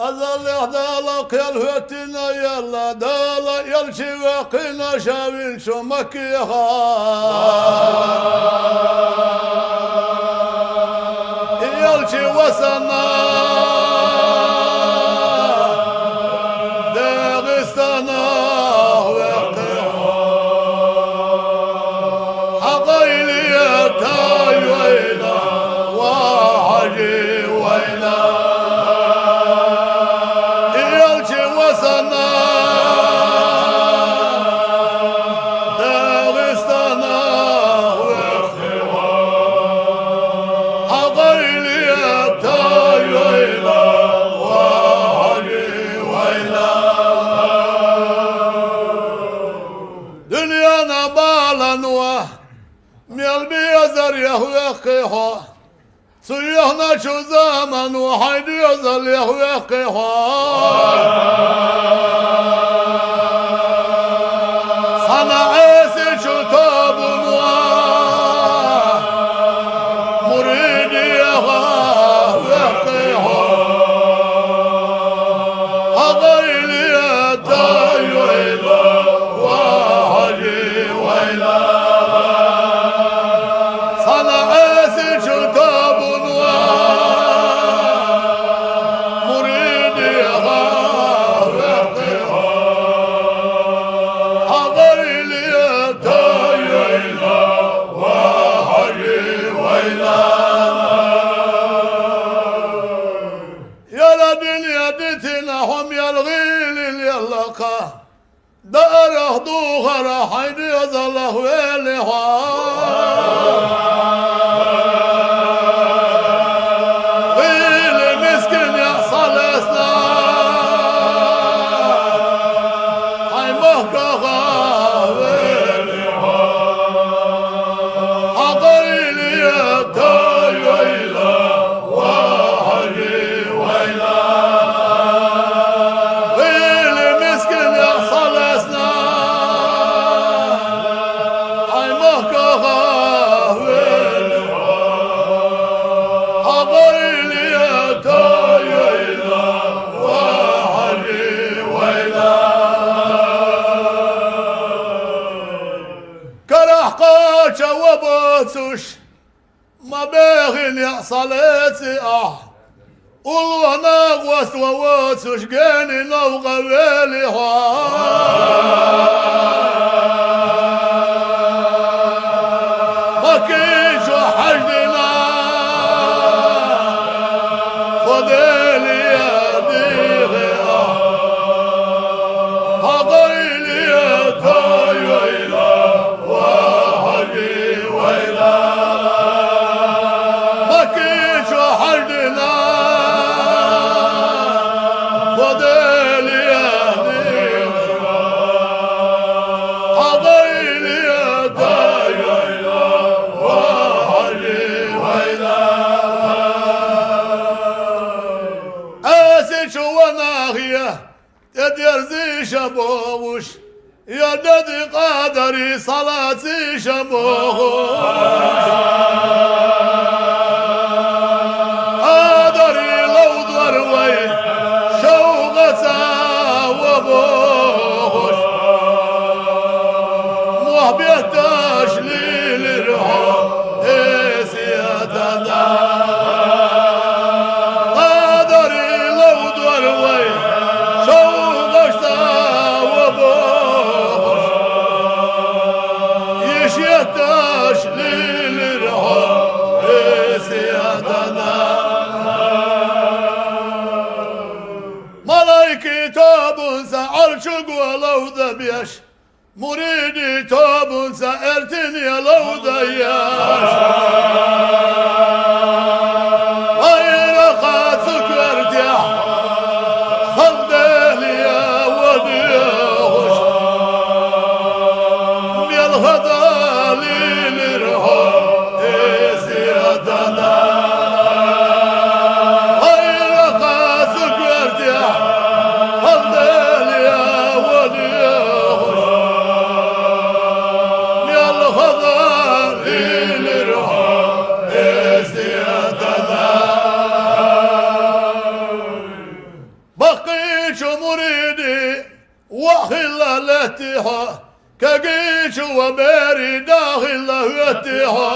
أزال يحدالك يلفتنا يلا دالا يلشي وقنا شاوين شو مكيها يلشي وسنا داغستانا وقيها عقيلية تاي ويلا وحجي ويلا يحويقها صيحنا شو زمن وحيد يظل يحويقها صنعيسي شو طاب مريدي يحويقها أغيلي تايويلا وحجي ويلا داره دوغرا حيد يظله ويلها ويلي مسكين يحصل اسنا هاي مهكغا ويلها عقيلي يتاي ويلا وحجي ويلا وبوتوش ما باغي يحصلتي والله ناغوس ووتوش قاني نوغا ويليها ما كيشو حجدنا خذيلي يا ديغي هضيلي يا تايويلا يدير شبوش يا ددي قادري صلاتي شبوش قادري لو ضروي شوقتا وبوش محبيتاش لي للروح سيادة قادري لو ضروي يشيتاش للرهاب سيادنا ملايكي تابون عرشق ولو ذبيش مريدي تابون ارتني لو ضياش غير خاصك وارتاح خلدالي يا وديوش يا الهدى للرهاب سيادنا غير خاصك وارتاح خلدالي يا وديوش يا الهدى للرهاب بقيت مريدي وخلالتها كقيت وباري داخل هتها